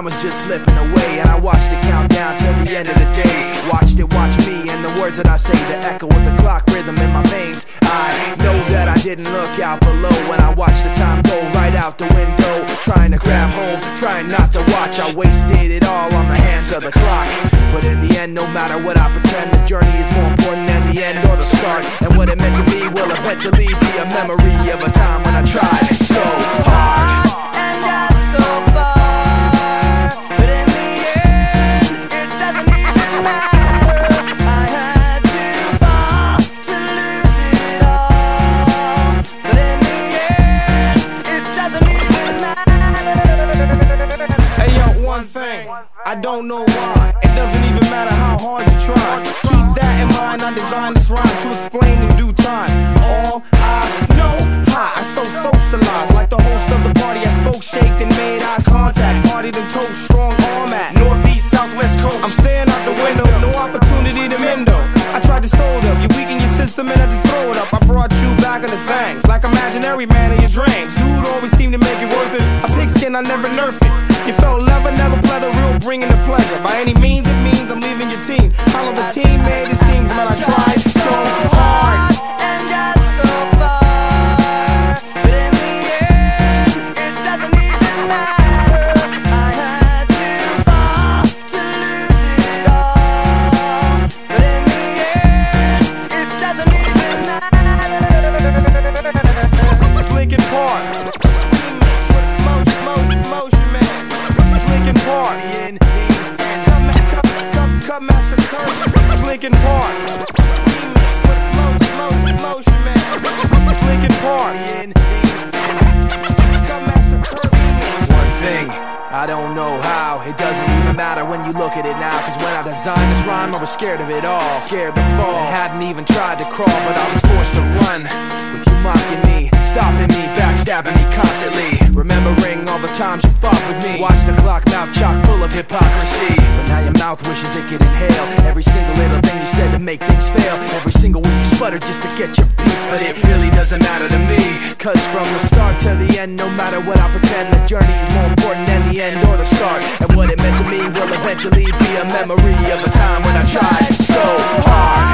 time was just slipping away, and I watched it count down till the end of the day. Watched it watch me, and the words that I say, the echo of the clock rhythm in my veins. I know that I didn't look out below when I watched the time go right out the window. Trying to grab hold, trying not to watch. I wasted it all on the hands of the clock. But in the end, no matter what I pretend, the journey is more important than the end or the start. And what it meant to be will eventually be a memory of a time when I tried so hard. I don't know why, it doesn't even matter how hard you try. Keep that in mind, I designed this rhyme to explain in due time. All I know, I so socialized. Like the host of the party, I spoke, shaked, and made eye contact. Partied and told strong arm at Northeast, Southwest coast. I'm staring out the window, no opportunity to mendo. I tried to sold up, you weaken your system and had to throw it up. I brought you back into things, like imaginary man in your dreams. Dude always seemed to make it worth it. A pigskin, I never nerf it. You felt leather, never pleather, real bringing the pleasure. By any means, it means I'm leaving your team. How of a teammate it seems, but I tried so hard and got so far. But in the end, it doesn't even matter. I had to fall to lose it all. But in the end, it doesn't even matter. Linkin Park remix with Motion Man. Linkin Park, Cut Massacre, Linkin Park, remix with Motion Man. Linkin Park, Cut Massacre, remix. One thing, I don't know how, it doesn't even matter when you look at it now. Cause when I designed this rhyme, I was scared of it all. Scared to fall, and hadn't even tried to crawl. But I was forced to run, with you mocking me, stopping me, backstabbing me constantly. Remembering all the times you fought with me. Watch the clock, mouth chock full of hypocrisy. But now your mouth wishes it could inhale every single little thing you said to make things fail. Every single word you sputtered just to get your piece. But it really doesn't matter to me, cause from the start to the end, no matter what I pretend, the journey is more important than the end or the start. And what it meant to me will eventually be a memory of a time when I tried so hard.